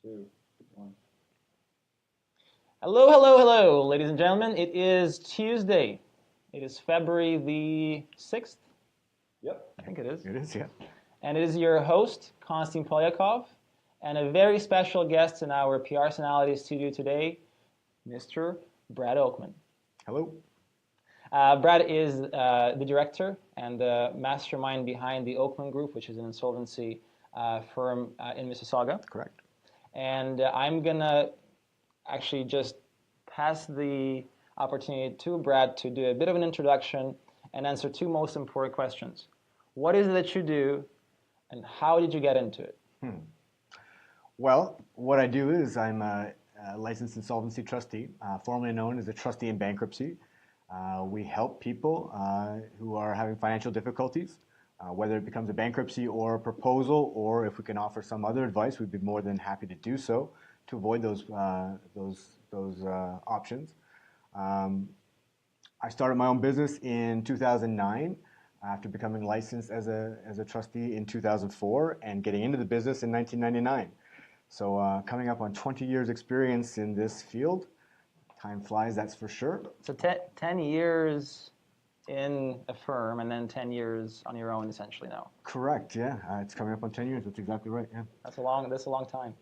2, 1. Hello, hello, hello, ladies and gentlemen. It is Tuesday. It is February the 6th. Yep. I think it is. It is, yeah. And it is your host, Konstantin Polyakov, and a very special guest in our PRsonalities studio today, Mr. Brad Oakman. Hello. Brad is the director and the mastermind behind the Oakman Group, which is an insolvency firm in Mississauga. Correct. And I'm going to actually just pass the opportunity to Brad to do a bit of an introduction and answer two most important questions. What is it that you do, and how did you get into it? Well, what I do is I'm a licensed insolvency trustee, formerly known as a trustee in bankruptcy. We help people who are having financial difficulties, whether it becomes a bankruptcy or a proposal, or if we can offer some other advice, we'd be more than happy to do so to avoid those options. I started my own business in 2009 after becoming licensed as a trustee in 2004 and getting into the business in 1999. So coming up on 20 years experience in this field. Time flies, that's for sure. So 10 years in a firm and then 10 years on your own essentially now. Correct, yeah. It's coming up on 10 years, that's exactly right, yeah. That's a long time.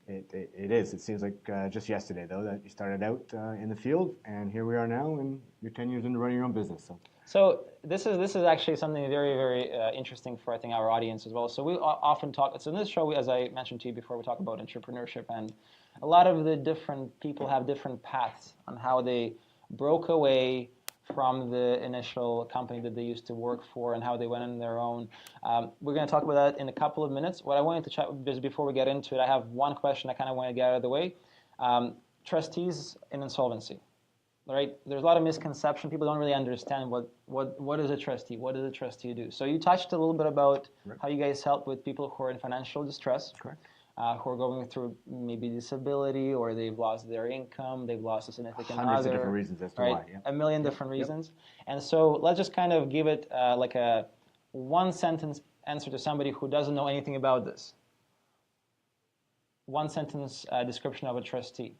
It is. It seems like just yesterday, though, that you started out in the field, and here we are now, and you're 10 years into running your own business. So this is actually something very, very interesting for, I think, our audience as well. So we often talk, so in this show, as I mentioned to you before, we talk about entrepreneurship, and a lot of the different people have different paths on how they broke away from the initial company that they used to work for and how they went on their own. We're going to talk about that in a couple of minutes. What I wanted to chat is before we get into it, I have one question I kind of want to get out of the way. Trustees in insolvency, right? There's a lot of misconception. People don't really understand what is a trustee, what does a trustee do. So you touched a little bit about how you guys help with people who are in financial distress. Correct. Who are going through maybe disability, or they've lost their income, they've lost a significant other. Hundreds of different reasons as to why. Yeah. A million different reasons. And so let's just kind of give it like a one-sentence answer to somebody who doesn't know anything about this. One-sentence description of a trustee.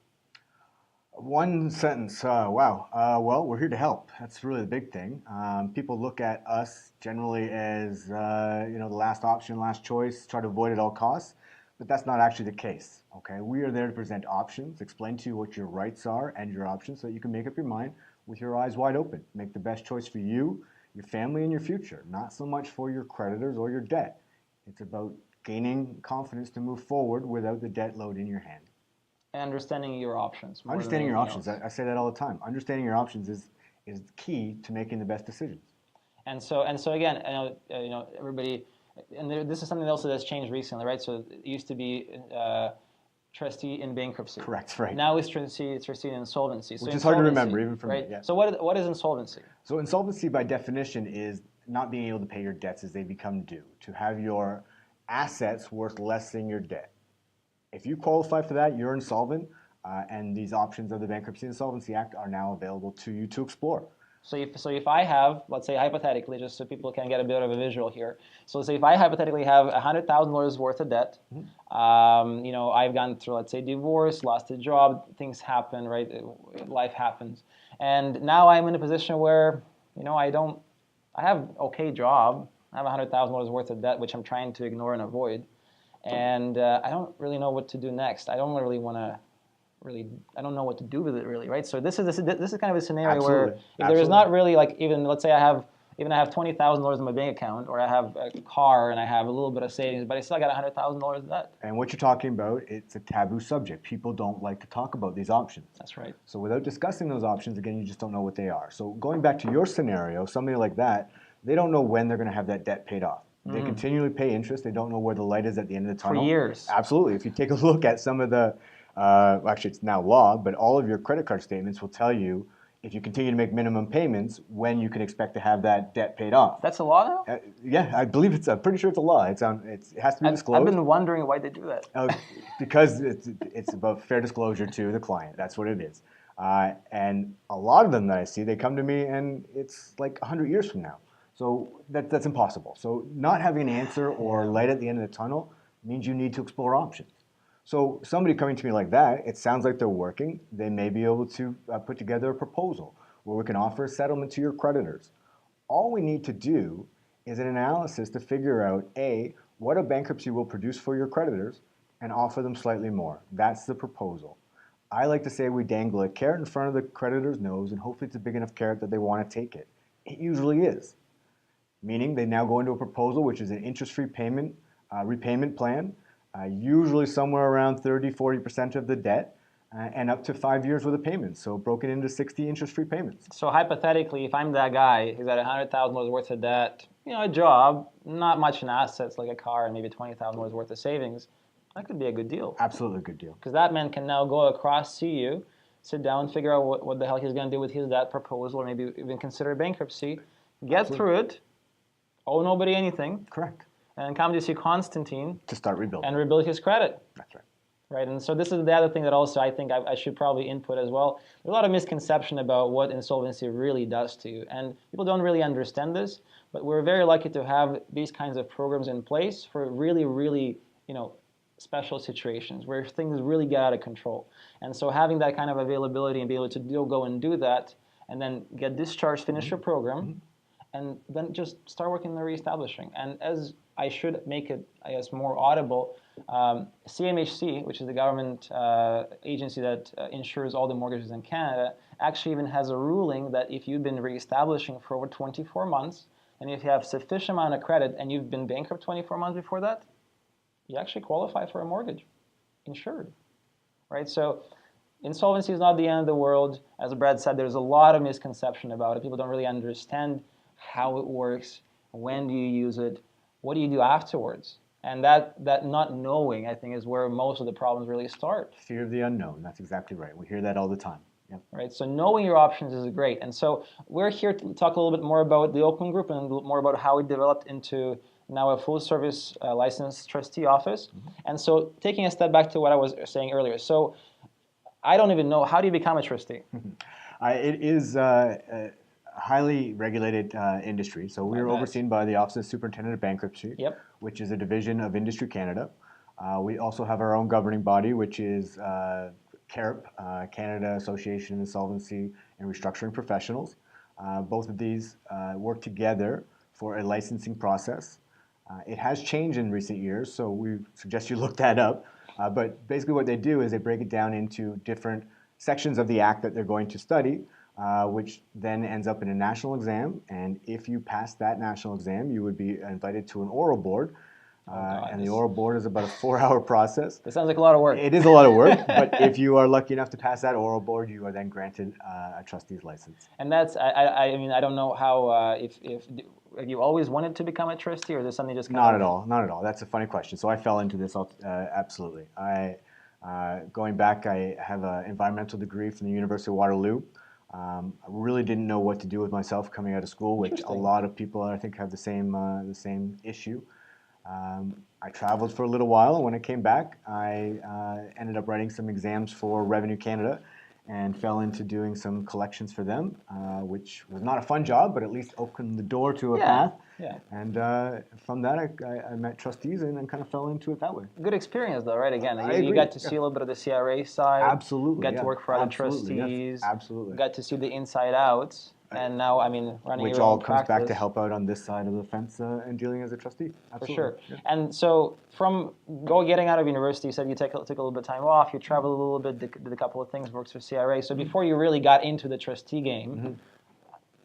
One sentence, wow. Well, we're here to help. That's really the big thing. People look at us generally as the last option, last choice, try to avoid at all costs. But that's not actually the case, okay? We are there to present options, explain to you what your rights are and your options so that you can make up your mind with your eyes wide open. Make the best choice for you, your family, and your future, not so much for your creditors or your debt. It's about gaining confidence to move forward without the debt load in your hand. And understanding your options. Understanding your options, I say that all the time. Understanding your options is key to making the best decisions. And so again, everybody... And this is something else that's changed recently, right? So it used to be trustee in bankruptcy. Correct, right. Now it's trustee in insolvency. Which is hard to remember, even for me. Yeah. So what is insolvency? So insolvency, by definition, is not being able to pay your debts as they become due, to have your assets worth less than your debt. If you qualify for that, you're insolvent, and these options of the Bankruptcy and Insolvency Act are now available to you to explore. So if I have, let's say hypothetically, just so people can get a bit of a visual here. So let's say if I hypothetically have $100,000 worth of debt, I've gone through, let's say, divorce, lost a job, things happen, right? Life happens, and now I'm in a position where, I have okay job, I have $100,000 worth of debt, which I'm trying to ignore and avoid, and I don't really know what to do next. I don't really want to. I don't know what to do with it really, right? So this is kind of a scenario where if there is not really even, let's say I have $20,000 in my bank account, or I have a car and I have a little bit of savings, but I still got $100,000 of debt. And what you're talking about, it's a taboo subject. People don't like to talk about these options. That's right. So without discussing those options, again, you just don't know what they are. So going back to your scenario, somebody like that, they don't know when they're going to have that debt paid off. They continually pay interest. They don't know where the light is at the end of the tunnel. For years. Absolutely. If you take a look at some of the actually it's now law, but all of your credit card statements will tell you, if you continue to make minimum payments, when you can expect to have that debt paid off. That's a law now? Yeah, I believe I'm pretty sure it's a law. It has to be disclosed. I've been wondering why they do that. Because it's about fair disclosure to the client. That's what it is. And a lot of them that I see, they come to me and it's like 100 years from now. So that's impossible. So not having an answer or light at the end of the tunnel means you need to explore options. So somebody coming to me like that, it sounds like they're working. They may be able to put together a proposal where we can offer a settlement to your creditors. All we need to do is an analysis to figure out, A, what a bankruptcy will produce for your creditors and offer them slightly more. That's the proposal. I like to say we dangle a carrot in front of the creditor's nose and hopefully it's a big enough carrot that they want to take it. It usually is. Meaning they now go into a proposal which is an interest-free payment, repayment plan, usually somewhere around 30–40% of the debt, and up to 5 years worth of payments, so broken into 60 interest-free payments. So hypothetically, if I'm that guy who's got $100,000 worth of debt, a job, not much in assets like a car, and maybe $20,000 worth of savings, that could be a good deal. Absolutely a good deal. Because that man can now go across, see you, sit down, figure out what the hell he's going to do with his debt proposal, or maybe even consider bankruptcy, get through it, owe nobody anything. Correct. And come to see Konstantine to start rebuilding and rebuild his credit. That's right. Right, and so this is the other thing that also I think I should probably input as well. There's a lot of misconception about what insolvency really does to you, and people don't really understand this. But we're very lucky to have these kinds of programs in place for really, really, special situations where things really get out of control. And so having that kind of availability and be able to go and do that, and then get discharged, finish your program, and then just start working on the reestablishing. And as I should make it, I guess, more audible, CMHC, which is the government agency that insures all the mortgages in Canada, actually even has a ruling that if you've been reestablishing for over 24 months, and if you have sufficient amount of credit and you've been bankrupt 24 months before that, you actually qualify for a mortgage, insured, right? So insolvency is not the end of the world. As Brad said, there's a lot of misconception about it. People don't really understand how it works, when do you use it, what do you do afterwards? And that not knowing, I think, is where most of the problems really start. Fear of the unknown. That's exactly right. We hear that all the time. Yep. Right. So knowing your options is great. And so we're here to talk a little bit more about the Oakman Group and a little more about how it developed into now a full-service licensed trustee office. And so taking a step back to what I was saying earlier. So I don't even know, how do you become a trustee? It is highly regulated industry. So we are overseen by the Office of Superintendent of Bankruptcy, which is a division of Industry Canada. We also have our own governing body, which is CARP, Canada Association of Insolvency and Restructuring Professionals. Both of these work together for a licensing process. It has changed in recent years, so we suggest you look that up. But basically what they do is they break it down into different sections of the Act that they're going to study, which then ends up in a national exam. And if you pass that national exam, you would be invited to an oral board. And the oral board is about a 4-hour process. That sounds like a lot of work. It is a lot of work, but if you are lucky enough to pass that oral board, you are then granted a trustee's license. And that's, I mean, I don't know how, if you always wanted to become a trustee, or is this something just kind Not at all, not at all. That's a funny question. So I fell into this, absolutely. Going back, I have an environmental degree from the University of Waterloo. I really didn't know what to do with myself coming out of school, which a lot of people, I think, have the same issue. I traveled for a little while, and when I came back, I ended up writing some exams for Revenue Canada and fell into doing some collections for them, which was not a fun job, but at least opened the door to a path. Yeah. And from that, I met trustees and kind of fell into it that way. Good experience, though, right? Again, I agree. You got to see a little bit of the CRA side. Absolutely. Got to work for other trustees. Yes. Absolutely. Got to see the inside out. And now, I mean, running which your all own comes practice. back to help out on this side of the fence and dealing as a trustee. Absolutely. For sure. Yeah. And so from getting out of university, you said you took a little bit of time off, you traveled a little bit, did a couple of things, worked for CRA. So before you really got into the trustee game,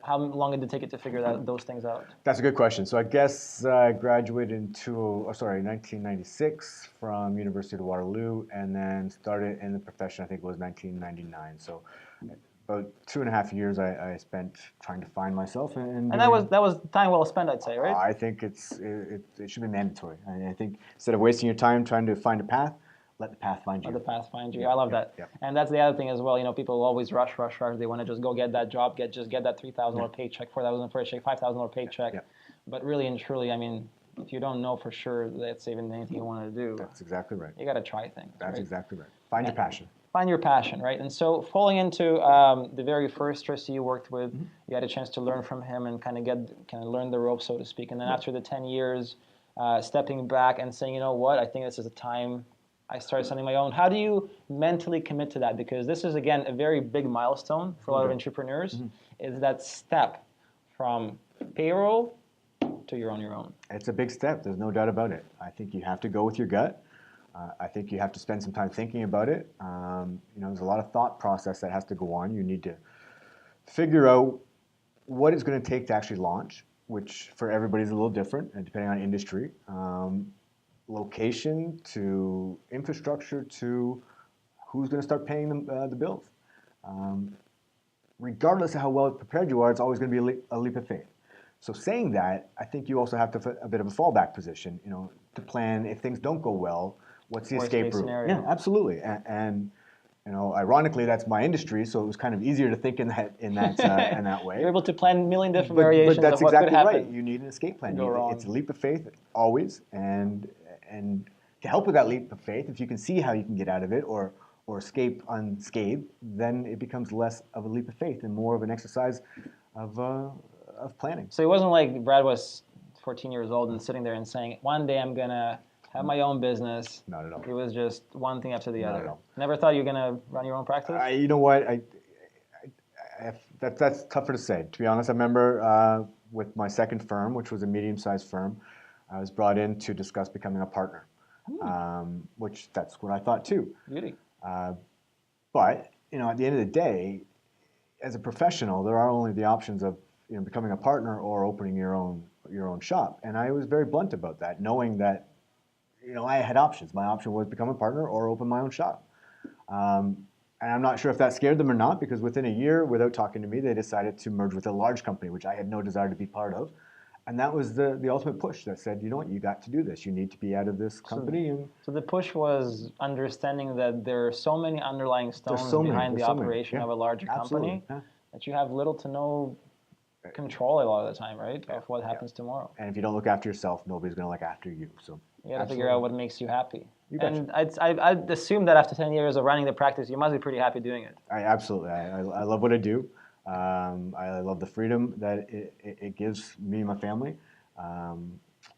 how long did it take you to figure those things out? That's a good question. So I guess I graduated in 1996 from University of Waterloo, and then started in the profession, I think it was 1999. So about 2.5 years I spent trying to find myself. And that was time well spent, I'd say, right? I think it should be mandatory. I think instead of wasting your time trying to find a path, let the path find you. Let the path find you. I love that. Yeah. And that's the other thing as well. You know, people always rush. They want to just go get that job, get that $3,000 paycheck, $4,000 paycheck, $5,000 paycheck. Yeah. But really and truly, I mean, if you don't know for sure that's even anything you want to do, that's exactly right. You got to try things. That's exactly right. Find your passion. Find your passion, right? And so falling into the very first trustee you worked with, you had a chance to learn from him and kind of learn the ropes, so to speak. And then after the 10 years, stepping back and saying, you know what, I think this is a time I started something of my own. How do you mentally commit to that? Because this is, again, a very big milestone for a lot of entrepreneurs, is that step from payroll to you're on your own. It's a big step. There's no doubt about it. I think you have to go with your gut. I think you have to spend some time thinking about it. There's a lot of thought process that has to go on. You need to figure out what it's going to take to actually launch, which for everybody is a little different, and depending on industry, location to infrastructure to who's going to start paying the bills. Regardless of how well prepared you are, it's always going to be a leap of faith. So saying that, I think you also have to have a bit of a fallback position, to plan if things don't go well. What's the escape route? Scenario. Yeah, absolutely. And ironically, that's my industry, so it was kind of easier to think in that way. You're able to plan a million different variations but that's of what exactly could happen. right. You need an escape plan. Go wrong. It's a leap of faith always, and to help with that leap of faith, if you can see how you can get out of it or escape unscathed, then it becomes less of a leap of faith and more of an exercise of planning. So it wasn't like Brad was 14 years old and sitting there and saying, one day I'm going to have my own business. Not at all. It was just one thing after the Not other. at all. Never thought you were going to run your own practice? You know what? That's tougher to say. To be honest, I remember with my second firm, which was a medium-sized firm, I was brought in to discuss becoming a partner, which that's what I thought too. Beauty. But at the end of the day, as a professional, there are only the options of becoming a partner or opening your own shop. And I was very blunt about that, knowing that I had options. My option was become a partner or open my own shop. And I'm not sure if that scared them or not, because within a year, without talking to me, they decided to merge with a large company, which I had no desire to be part of. And that was the ultimate push that said, you know what, you got to do this. You need to be out of this company. So the push was understanding that there are so many underlying stones behind the operation of a larger company that you have little to no control a lot of the time, right, of what happens tomorrow. And if you don't look after yourself, nobody's going to look after you. So you got to figure out what makes you happy. And I'd assume that after 10 years of running the practice, you must be pretty happy doing it. Absolutely. I love what I do. I love the freedom that it gives me and my family. I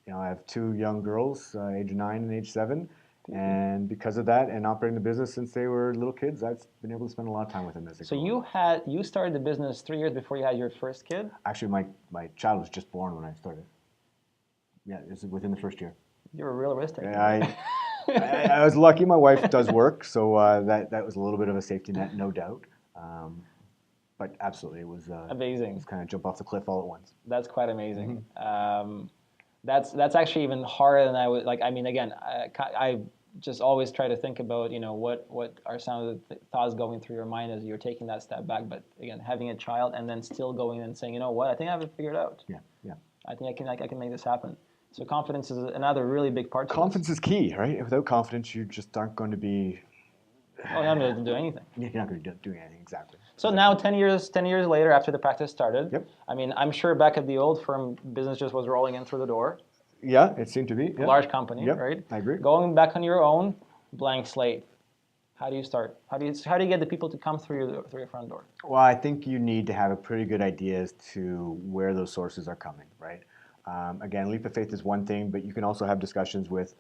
have two young girls, age 9 and age 7. And because of that, and operating the business since they were little kids, I've been able to spend a lot of time with them. So you started the business 3 years before you had your first kid? Actually, my child was just born when I started. Yeah, it was within the first year. You were realistic. I was lucky. My wife does work, so that was a little bit of a safety net, no doubt. But absolutely, it was amazing. It was kind of jump off the cliff all at once. That's quite amazing. That's actually even harder than I would like. I mean, again, I just always try to think about what are some of the thoughts going through your mind as you're taking that step back. But again, having a child and then still going and saying, I think I have it figured out. Yeah. I think I can make this happen. So confidence is another really big part. Confidence is key, right? Without confidence, you just aren't going to be. You're not going to do anything. You're not going to be doing anything, exactly. So now, 10 years later, after the practice started, yep. I mean, I'm sure back at the old firm, business just was rolling in through the door. Yeah, it seemed to be. A large company, yep, right? I agree. Going back on your own, blank slate. How do you start? How do you get the people to come through your front door? Well, I think you need to have a pretty good idea as to where those sources are coming, right? Again, leap of faith is one thing, but you can also have discussions with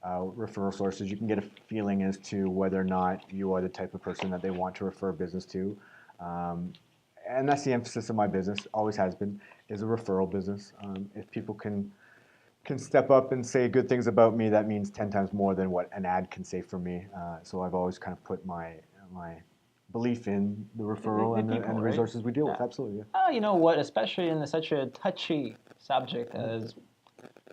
referral sources. You can get a feeling as to whether or not you are the type of person that they want to refer business to. And that's the emphasis of my business, always has been, is a referral business. If people can step up and say good things about me, that means 10 times more than what an ad can say for me. So I've always kind of put my belief in the referral and the resources we deal with. Absolutely. Yeah. You know what? Especially in such a touchy subject as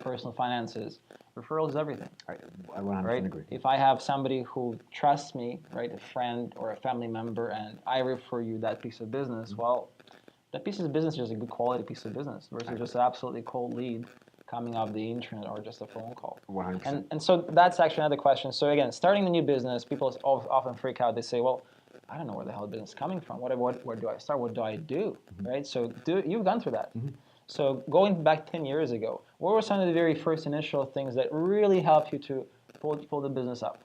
personal finances, referral is everything. I 100% agree. If I have somebody who trusts me, right, a friend or a family member, and I refer you that piece of business, well, that piece of business is a good quality piece of business versus just an absolutely cold lead coming off the internet or just a phone call. 100%. And so that's actually another question. So again, starting the new business, people often freak out. They say, well, I don't know where the hell the business is coming from. Where do I start? What do I do? Right? So you've gone through that. So going back 10 years ago, what were some of the very first initial things that really helped you to pull the business up?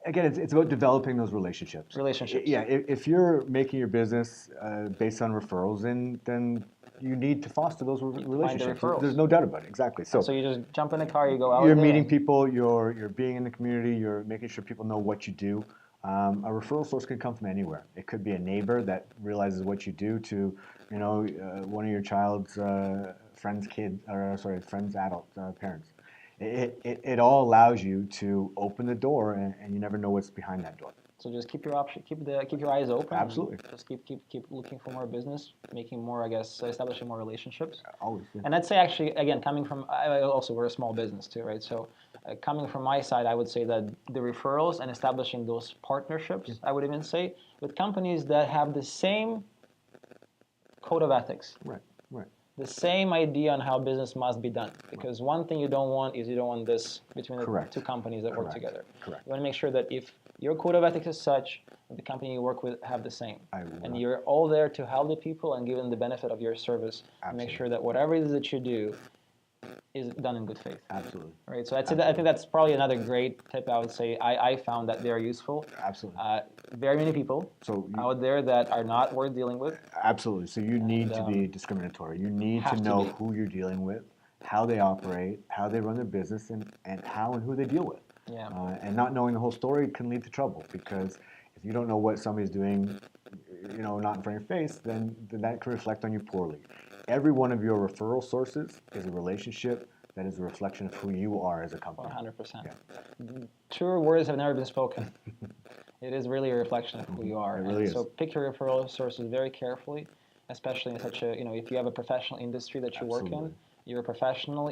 Again, it's about developing those relationships. Yeah, if you're making your business based on referrals, then you need to foster those relationships. There's no doubt about it. Exactly. So you just jump in a car, you go out. You're meeting people. You're being in the community. You're making sure people know what you do. A referral source can come from anywhere. It could be a neighbor that realizes what you do to, one of your child's friend's friend's adult parents. It all allows you to open the door, and you never know what's behind that door. So just keep your eyes open. Absolutely. Just keep looking for more business, making more, I guess, establishing more relationships. Always. Yeah. And I'd say actually, again, coming from, we're a small business too, right? So coming from my side, I would say that the referrals and establishing those partnerships, I would even say, with companies that have the same code of ethics. Right. The same idea on how business must be done. Because one thing you don't want is you don't want this between the two companies that work together. Correct. You want to make sure that if your code of ethics is such, that the company you work with have the same. And you're all there to help the people and give them the benefit of your service. And make sure that whatever it is that you do is done in good faith. Absolutely. Right. So I think that's probably another great tip. I would say I found that they're useful. Absolutely. Very many people out there that are not worth dealing with. Absolutely. So you need to be discriminatory. You need to know who you're dealing with, how they operate, how they run their business, and how and who they deal with. Yeah. And not knowing the whole story can lead to trouble, because if you don't know what somebody's doing, not in front of your face, then that can reflect on you poorly. Every one of your referral sources is a relationship that is a reflection of who you are as a company. 100%. Yeah. Truer words have never been spoken. It is really a reflection of who you are. It really is. So pick your referral sources very carefully, especially in such a, if you have a professional industry that you work in, you're a professional.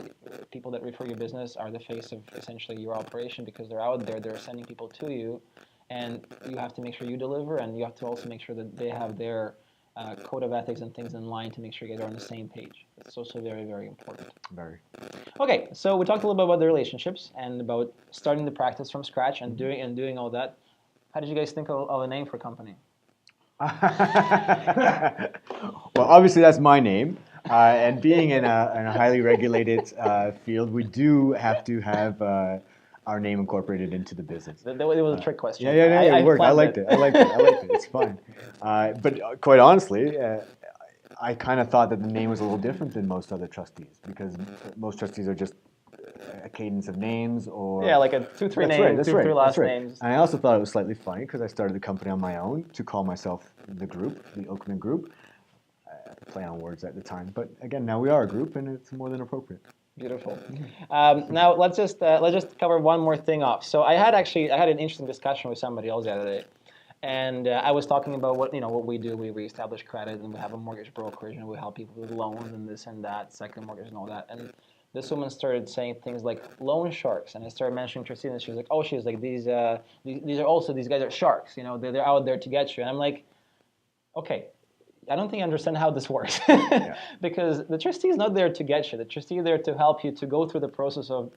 People that refer your business are the face of essentially your operation, because they're out there, they're sending people to you, and you have to make sure you deliver, and you have to also make sure that they have their code of ethics and things in line to make sure you guys are on the same page. It's also very, very important. Very. Okay, so we talked a little bit about the relationships and about starting the practice from scratch and doing all that. How did you guys think of a name for a company? Well, obviously that's my name, and being in a highly regulated field, we do have to have our name incorporated into the business. It was a trick question. Yeah, it worked. I liked it. It's fun. But quite honestly, I kind of thought that the name was a little different than most other trustees, because most trustees are just a cadence of names, or like a 2-3 names, two last names. And I also thought it was slightly funny because I started the company on my own to call myself the group, the Oakman Group. Play on words at the time, but again, now we are a group, and it's more than appropriate. Beautiful. Now let's just cover one more thing off. So I had an interesting discussion with somebody else the other day, and I was talking about what we do. We establish credit, and we have a mortgage brokerage, and we help people with loans and this and that, second mortgage and all that. And this woman started saying things like loan sharks, and I started mentioning Christine, and she was like, these guys are sharks. They're out there to get you. And I'm like, okay. I don't think I understand how this works, because the trustee is not there to get you. The trustee is there to help you to go through the process of,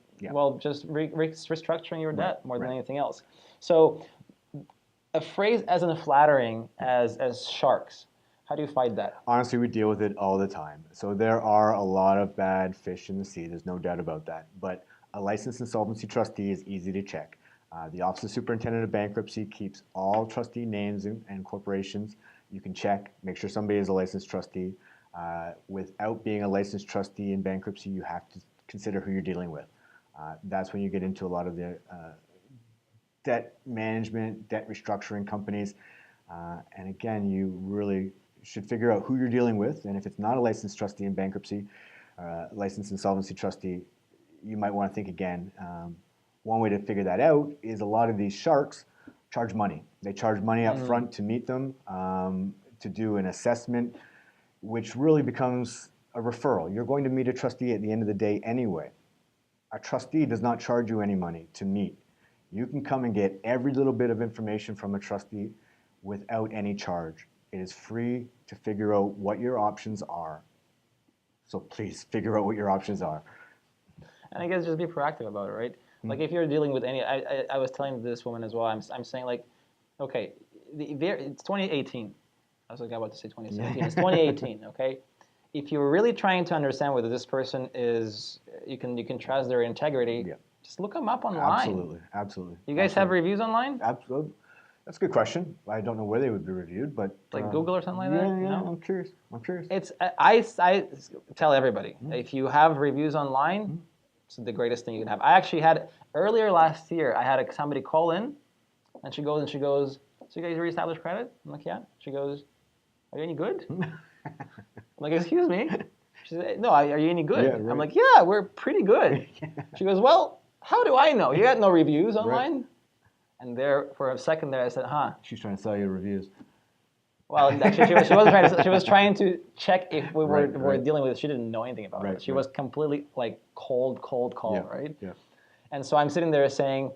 just restructuring your debt more than anything else. So a phrase as unflattering as sharks, how do you fight that? Honestly, we deal with it all the time. So there are a lot of bad fish in the sea. There's no doubt about that. But a licensed insolvency trustee is easy to check. The Office of Superintendent of Bankruptcy keeps all trustee names and corporations. You can check, make sure somebody is a licensed trustee. Without being a licensed trustee in bankruptcy, you have to consider who you're dealing with. That's when you get into a lot of the debt management, debt restructuring companies. And again, you really should figure out who you're dealing with. And if it's not a licensed trustee in bankruptcy, licensed insolvency trustee, you might want to think again. One way to figure that out is a lot of these sharks charge money. They charge money up front to meet them, to do an assessment, which really becomes a referral. You're going to meet a trustee at the end of the day anyway. A trustee does not charge you any money to meet. You can come and get every little bit of information from a trustee without any charge. It is free to figure out what your options are. So please figure out what your options are. And I guess just be proactive about it, right? Like if you're dealing with any, I was telling this woman as well, I'm saying like, okay, it's 2018. I was about to say 2017. It's 2018, okay? If you're really trying to understand whether this person is, you can trust their integrity, just look them up online. Absolutely, absolutely. You guys have reviews online? Absolutely. That's a good question. I don't know where they would be reviewed, but Like Google or something like that? Yeah, No? I'm curious. I'm curious. It's I tell everybody, if you have reviews online, it's the greatest thing you can have. I actually had earlier last year. I had somebody call in, and she goes, "So you guys reestablished credit?" I'm like, "Yeah." She goes, "Are you any good?" I'm like, "Excuse me." She said, "No, are you any good?" Yeah, right. I'm like, "Yeah, we're pretty good." She goes, "Well, how do I know? You got no reviews online?" Right. And there, for a second there, I said, "Huh." She's trying to sell you reviews. Well, actually, she wasn't trying to. She was trying to check if we were Right. dealing with it. She didn't know anything about Right, it. She right. was completely like cold call, Yeah, right? yeah. And so I'm sitting there saying,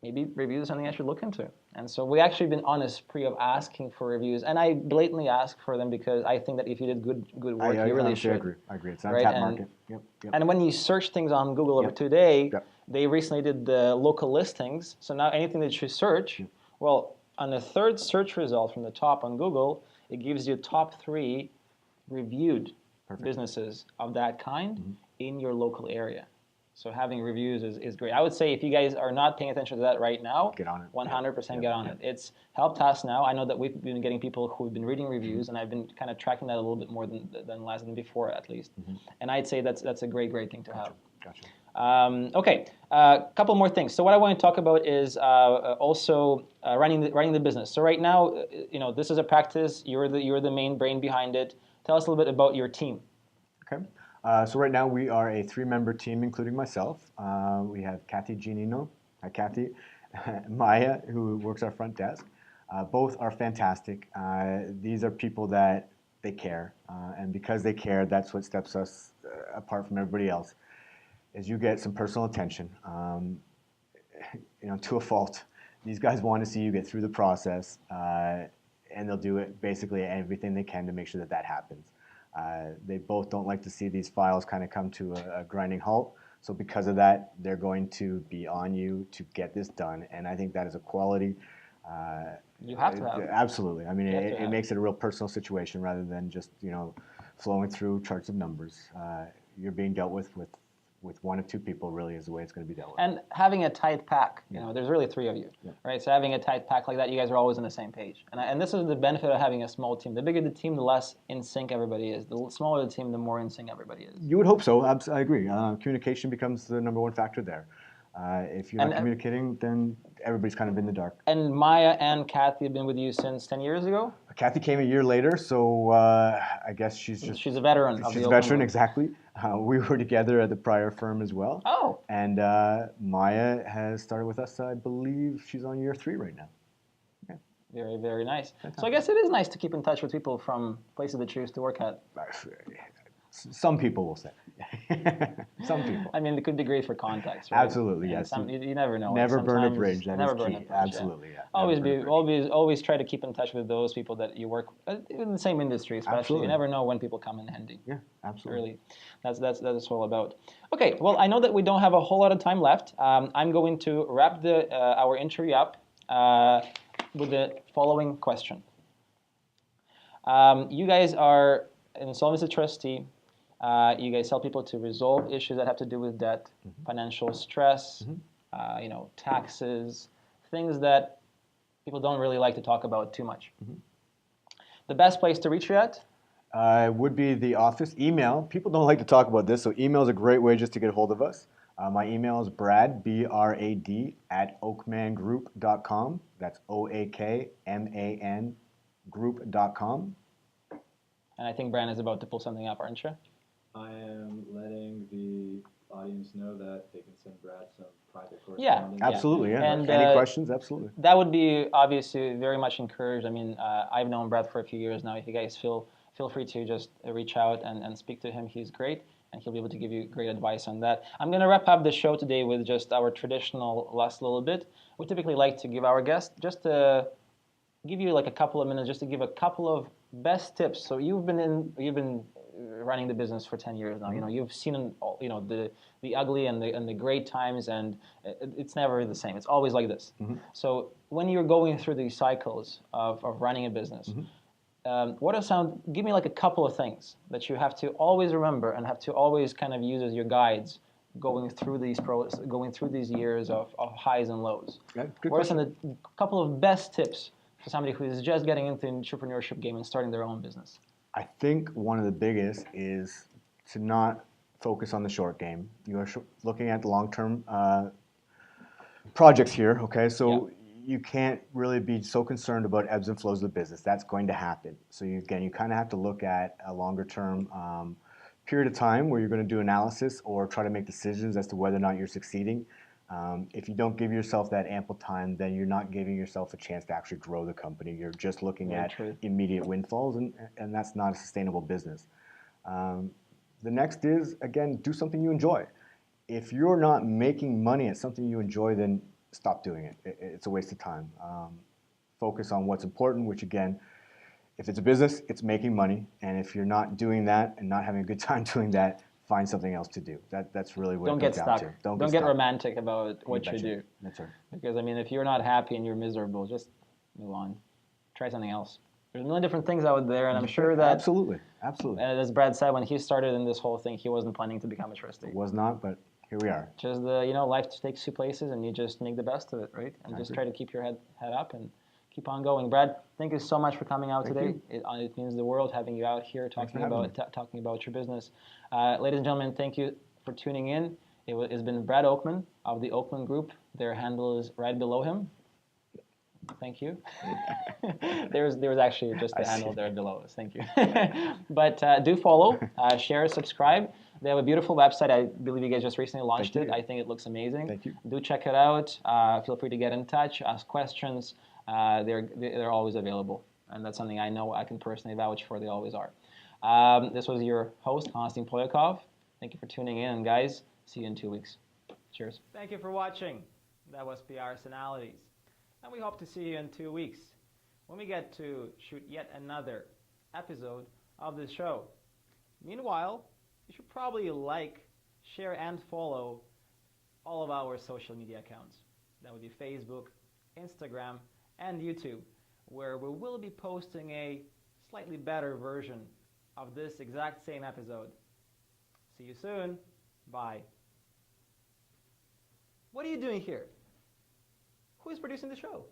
maybe reviews are something I should look into. And so we actually been on a spree of asking for reviews, and I blatantly ask for them because I think that if you did good work, you really should. I agree. It's an right? untapped And, market. Yep. and when you search things on Google over Yep. today, Yep. they recently did the local listings. So now anything that you search, well, on the third search result from the top on Google, it gives you top 3 reviewed businesses of that kind in your local area. So having reviews is great. I would say if you guys are not paying attention to that right now, Get on it. 100% get on it. It's helped us now. I know that we've been getting people who've been reading reviews, and I've been kind of tracking that a little bit more than before, at least. And I'd say that's a great thing to have. Gotcha. Okay, a couple more things. So what I want to talk about is also running the business. So right now, this is a practice. You're the main brain behind it. Tell us a little bit about your team. Okay. So right now we are a 3-member team, including myself. We have Kathy Giannino, hi Kathy, Maya, who works our front desk. Both are fantastic. These are people that they care, and because they care, that's what steps us apart from everybody else. Is you get some personal attention, to a fault. These guys want to see you get through the process, and they'll do it basically everything they can to make sure that happens. They both don't like to see these files kind of come to a grinding halt. So because of that, they're going to be on you to get this done. And I think that is a quality. You have to have. Absolutely. I mean, it makes it a real personal situation rather than just, flowing through charts of numbers. You're being dealt with 1 or 2 people really is the way it's going to be dealt with. And having a tight pack, there's really 3 of you, right? So having a tight pack like that, you guys are always on the same page. And this is the benefit of having a small team. The bigger the team, the less in sync everybody is. The smaller the team, the more in sync everybody is. You would hope so. I agree. Communication becomes the number 1 factor there. If you're not communicating, then everybody's kind of in the dark. And Maya and Kathy have been with you since 10 years ago? Kathy came a year later, so I guess she's a veteran. She's a veteran, exactly. We were together at the prior firm as well. Oh. And Maya has started with us. I believe she's on year 3 right now. Okay. Very, very nice. So I guess it is nice to keep in touch with people from places that you used to work at. Some people will say. Some people. I mean, it could be great for context, right? Absolutely, yes. You never know. Never burn a bridge. That is key. Absolutely, yeah. Always try to keep in touch with those people that you work in the same industry, especially. Absolutely. You never know when people come in handy. Yeah, absolutely. Really, that's all about. Okay, well, I know that we don't have a whole lot of time left. I'm going to wrap our interview up with the following question. You guys are an insolvency trustee. You guys help people to resolve issues that have to do with debt, financial stress, taxes, things that people don't really like to talk about too much. The best place to reach you at? Would be the office. Email. People don't like to talk about this, so email is a great way just to get a hold of us. My email is Brad, B-R-A-D, @oakmangroup.com. That's O-A-K-M-A-N group.com. And I think Brad is about to pull something up, aren't you? I am letting the audience know that they can send Brad some private correspondence. Yeah, absolutely. Yeah. And, any questions? Absolutely. That would be obviously very much encouraged. I mean, I've known Brad for a few years now. If you guys feel free to just reach out and speak to him, he's great, and he'll be able to give you great advice on that. I'm going to wrap up the show today with just our traditional last little bit. We typically like to give our guests just to give you like a couple of minutes, just to give a couple of best tips. So you've been running the business for 10 years now. You've seen the ugly and the great times, and it's never the same. It's always like this. So when you're going through these cycles of running a business, give me like a couple of things that you have to always remember and have to always kind of use as your guides going through these years of highs and lows? Yeah, good What are question. some of the couple of best tips for somebody who is just getting into the entrepreneurship game and starting their own business? I think one of the biggest is to not focus on the short game. You are looking at the long-term projects here, okay? So you can't really be so concerned about ebbs and flows of the business. That's going to happen. So you kind of have to look at a longer-term period of time where you're going to do analysis or try to make decisions as to whether or not you're succeeding. If you don't give yourself that ample time, then you're not giving yourself a chance to actually grow the company. You're just looking at immediate windfalls, and that's not a sustainable business. The next is, again, do something you enjoy. If you're not making money at something you enjoy, then stop doing it. It's a waste of time. Focus on what's important, which again, if it's a business, it's making money. And if you're not doing that and not having a good time doing that, find something else to do. That's really what it comes down to. Don't get stuck. Romantic about what you do. That's right. Because, I mean, if you're not happy and you're miserable, just move on. Try something else. There's a million different things out there, and I'm sure that... Absolutely. As Brad said, when he started in this whole thing, he wasn't planning to become a trustee. It was not, but here we are. Just life takes you places, and you just make the best of it, right? And just try to keep your head up and keep on going. Brad, thank you so much for coming out today. It means the world having you out here talking about your business. Ladies and gentlemen, thank you for tuning in. It's been Brad Oakman of the Oakman Group. Their handle is right below him. Thank you. there was actually just the handle there below us. Thank you. But do follow, share, subscribe. They have a beautiful website. I believe you guys just recently launched it. I think it looks amazing. Thank you. Do check it out. Feel free to get in touch, ask questions. They're always available, and that's something I know I can personally vouch for. They always are. This was your host, Konstantin Polyakov. Thank you for tuning in, and guys, see you in 2 weeks. Cheers. Thank you for watching. That was PRsonalities. And we hope to see you in 2 weeks when we get to shoot yet another episode of this show. Meanwhile, you should probably like, share, and follow all of our social media accounts. That would be Facebook, Instagram, and YouTube, where we will be posting a slightly better version of this exact same episode. See you soon. Bye. What are you doing here? Who is producing the show?